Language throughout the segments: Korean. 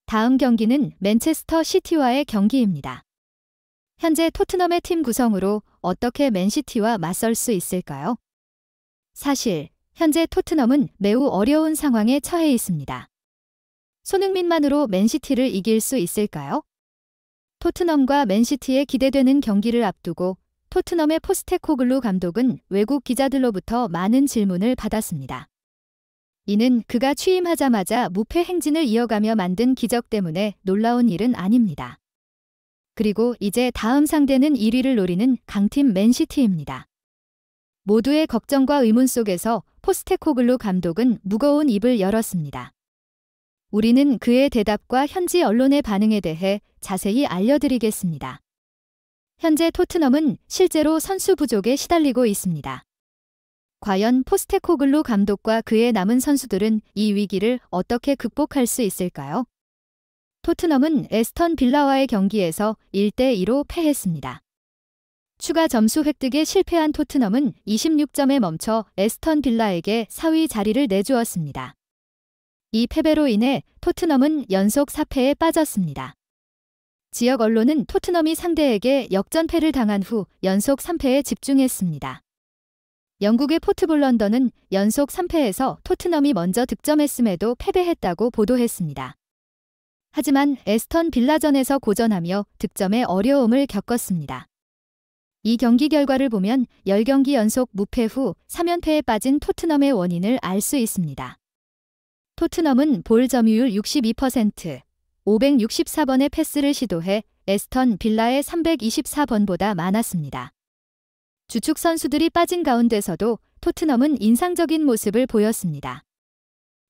다음 경기는 맨체스터 시티와의 경기입니다. 현재 토트넘의 팀 구성으로 어떻게 맨시티와 맞설 수 있을까요? 사실 현재 토트넘은 매우 어려운 상황에 처해 있습니다. 손흥민만으로 맨시티를 이길 수 있을까요? 토트넘과 맨시티의 기대되는 경기를 앞두고 토트넘의 포스테코글루 감독은 외국 기자들로부터 많은 질문을 받았습니다. 이는 그가 취임하자마자 무패 행진을 이어가며 만든 기적 때문에 놀라운 일은 아닙니다. 그리고 이제 다음 상대는 1위를 노리는 강팀 맨시티입니다. 모두의 걱정과 의문 속에서 포스테코글루 감독은 무거운 입을 열었습니다. 우리는 그의 대답과 현지 언론의 반응에 대해 자세히 알려드리겠습니다. 현재 토트넘은 실제로 선수 부족에 시달리고 있습니다. 과연 포스테코글루 감독과 그의 남은 선수들은 이 위기를 어떻게 극복할 수 있을까요? 토트넘은 에스턴 빌라와의 경기에서 1대2로 패했습니다. 추가 점수 획득에 실패한 토트넘은 26점에 멈춰 에스턴 빌라에게 4위 자리를 내주었습니다. 이 패배로 인해 토트넘은 연속 4패에 빠졌습니다. 지역 언론은 토트넘이 상대에게 역전패를 당한 후 연속 3패에 집중했습니다. 영국의 포트볼 런던은 연속 3패에서 토트넘이 먼저 득점했음에도 패배했다고 보도했습니다. 하지만 에스턴 빌라전에서 고전하며 득점에 어려움을 겪었습니다. 이 경기 결과를 보면 10경기 연속 무패 후 3연패에 빠진 토트넘의 원인을 알 수 있습니다. 토트넘은 볼 점유율 62%, 564번의 패스를 시도해 에스턴 빌라의 324번보다 많았습니다. 주축 선수들이 빠진 가운데서도 토트넘은 인상적인 모습을 보였습니다.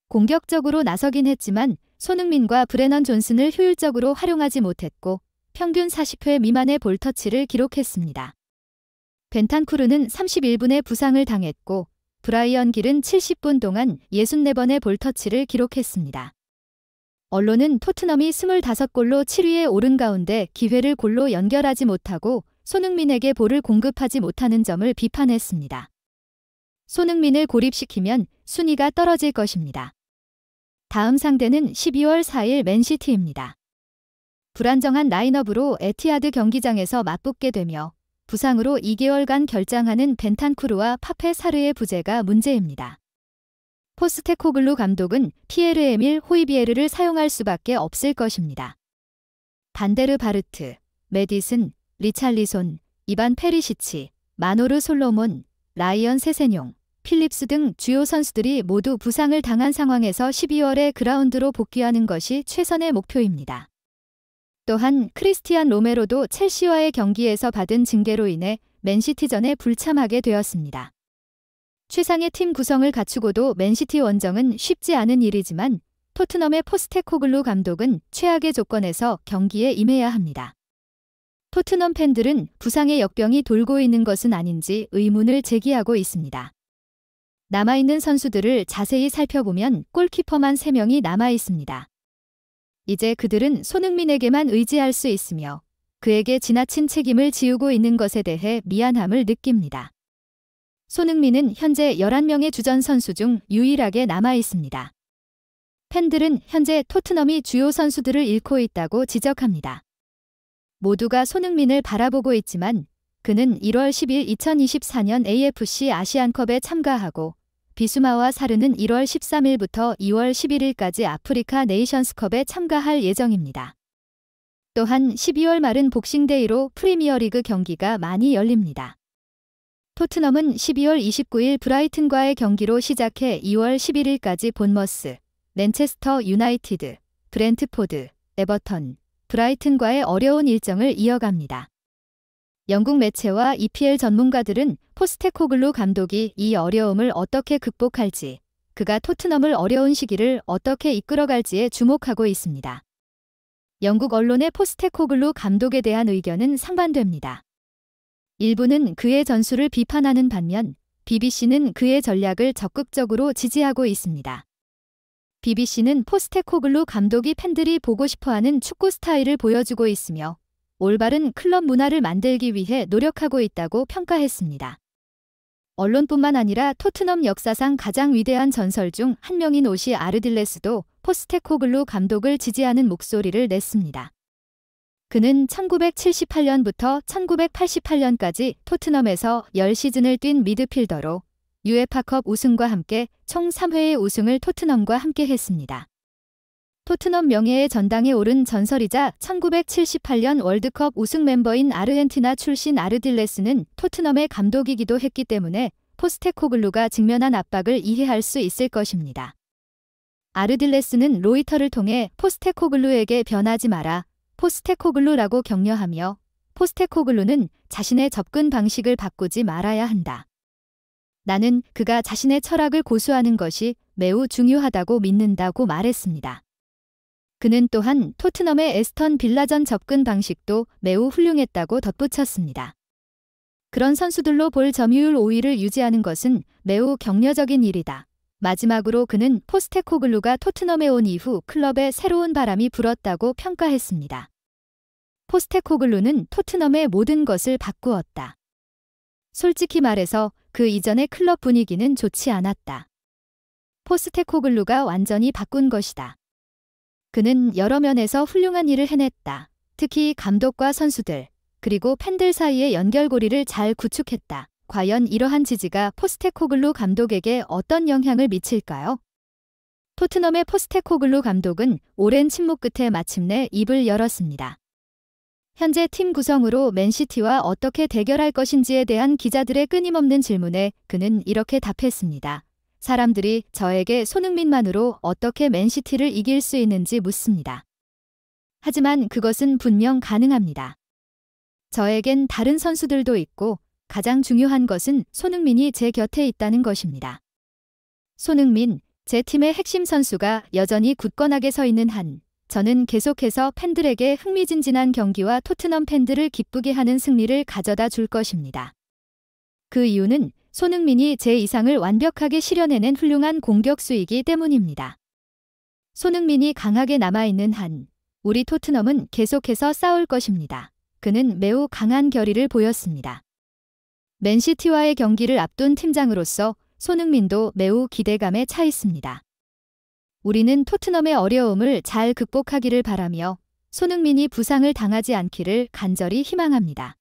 공격적으로 나서긴 했지만 손흥민과 브레넌 존슨을 효율적으로 활용하지 못했고 평균 40회 미만의 볼터치를 기록했습니다. 벤탄쿠르는 31분의 부상을 당했고 브라이언 길은 70분 동안 64번의 볼터치를 기록했습니다. 언론은 토트넘이 25골로 7위에 오른 가운데 기회를 골로 연결하지 못하고 손흥민에게 볼을 공급하지 못하는 점을 비판했습니다. 손흥민을 고립시키면 순위가 떨어질 것입니다. 다음 상대는 12월 4일 맨시티입니다. 불안정한 라인업으로 에티하드 경기장에서 맞붙게 되며 부상으로 2개월간 결장하는 벤탄쿠르와 파페 사르의 부재가 문제입니다. 포스테코글루 감독은 피에르 에밀 호이비에르를 사용할 수밖에 없을 것입니다. 반데르 바르트, 메디슨, 리찰리손, 이반 페리시치, 마노르 솔로몬, 라이언 세세뇽, 필립스 등 주요 선수들이 모두 부상을 당한 상황에서 12월에 그라운드로 복귀하는 것이 최선의 목표입니다. 또한 크리스티안 로메로도 첼시와의 경기에서 받은 징계로 인해 맨시티전에 불참하게 되었습니다. 최상의 팀 구성을 갖추고도 맨시티 원정은 쉽지 않은 일이지만 토트넘의 포스테코글루 감독은 최악의 조건에서 경기에 임해야 합니다. 토트넘 팬들은 부상의 역병이 돌고 있는 것은 아닌지 의문을 제기하고 있습니다. 남아있는 선수들을 자세히 살펴보면 골키퍼만 3명이 남아있습니다. 이제 그들은 손흥민에게만 의지할 수 있으며 그에게 지나친 책임을 지우고 있는 것에 대해 미안함을 느낍니다. 손흥민은 현재 11명의 주전 선수 중 유일하게 남아있습니다. 팬들은 현재 토트넘이 주요 선수들을 잃고 있다고 지적합니다. 모두가 손흥민을 바라보고 있지만 그는 1월 10일 2024년 AFC 아시안컵에 참가하고 비수마와 사르는 1월 13일부터 2월 11일까지 아프리카 네이션스컵에 참가할 예정입니다. 또한 12월 말은 복싱데이로 프리미어리그 경기가 많이 열립니다. 토트넘은 12월 29일 브라이튼과의 경기로 시작해 2월 11일까지 본머스, 맨체스터 유나이티드, 브렌트포드, 에버턴, 브라이튼과의 어려운 일정을 이어갑니다. 영국 매체와 EPL 전문가들은 포스테코글루 감독이 이 어려움을 어떻게 극복할지, 그가 토트넘을 어려운 시기를 어떻게 이끌어갈지에 주목하고 있습니다. 영국 언론의 포스테코글루 감독에 대한 의견은 상반됩니다. 일부는 그의 전술을 비판하는 반면 BBC는 그의 전략을 적극적으로 지지하고 있습니다. BBC는 포스테코글루 감독이 팬들이 보고 싶어하는 축구 스타일을 보여주고 있으며 올바른 클럽 문화를 만들기 위해 노력하고 있다고 평가했습니다. 언론뿐만 아니라 토트넘 역사상 가장 위대한 전설 중 한 명인 오시 아르딜레스도 포스테코글루 감독을 지지하는 목소리를 냈습니다. 그는 1978년부터 1988년까지 토트넘에서 10시즌을 뛴 미드필더로 UEFA컵 우승과 함께 총 3회의 우승을 토트넘과 함께 했습니다. 토트넘 명예의 전당에 오른 전설이자 1978년 월드컵 우승 멤버인 아르헨티나 출신 아르딜레스는 토트넘의 감독이기도 했기 때문에 포스테코글루가 직면한 압박을 이해할 수 있을 것입니다. 아르딜레스는 로이터를 통해 포스테코글루에게 변하지 마라, 포스테코글루라고 격려하며 포스테코글루는 자신의 접근 방식을 바꾸지 말아야 한다. 나는 그가 자신의 철학을 고수하는 것이 매우 중요하다고 믿는다고 말했습니다. 그는 또한 토트넘의 에스턴 빌라전 접근 방식도 매우 훌륭했다고 덧붙였습니다. 그런 선수들로 볼 점유율 5위를 유지하는 것은 매우 격려적인 일이다. 마지막으로 그는 포스테코글루가 토트넘에 온 이후 클럽에 새로운 바람이 불었다고 평가했습니다. 포스테코글루는 토트넘의 모든 것을 바꾸었다. 솔직히 말해서 그 이전의 클럽 분위기는 좋지 않았다. 포스테코글루가 완전히 바꾼 것이다. 그는 여러 면에서 훌륭한 일을 해냈다. 특히 감독과 선수들, 그리고 팬들 사이의 연결고리를 잘 구축했다. 과연 이러한 지지가 포스테코글루 감독에게 어떤 영향을 미칠까요? 토트넘의 포스테코글루 감독은 오랜 침묵 끝에 마침내 입을 열었습니다. 현재 팀 구성으로 맨시티와 어떻게 대결할 것인지에 대한 기자들의 끊임없는 질문에 그는 이렇게 답했습니다. 사람들이 저에게 손흥민만으로 어떻게 맨시티를 이길 수 있는지 묻습니다. 하지만 그것은 분명 가능합니다. 저에겐 다른 선수들도 있고 가장 중요한 것은 손흥민이 제 곁에 있다는 것입니다. 손흥민, 제 팀의 핵심 선수가 여전히 굳건하게 서 있는 한 저는 계속해서 팬들에게 흥미진진한 경기와 토트넘 팬들을 기쁘게 하는 승리를 가져다 줄 것입니다. 그 이유는 손흥민이 제 이상을 완벽하게 실현해낸 훌륭한 공격수이기 때문입니다. 손흥민이 강하게 남아있는 한 우리 토트넘은 계속해서 싸울 것입니다. 그는 매우 강한 결의를 보였습니다. 맨시티와의 경기를 앞둔 팀장으로서 손흥민도 매우 기대감에 차 있습니다. 우리는 토트넘의 어려움을 잘 극복하기를 바라며 손흥민이 부상을 당하지 않기를 간절히 희망합니다.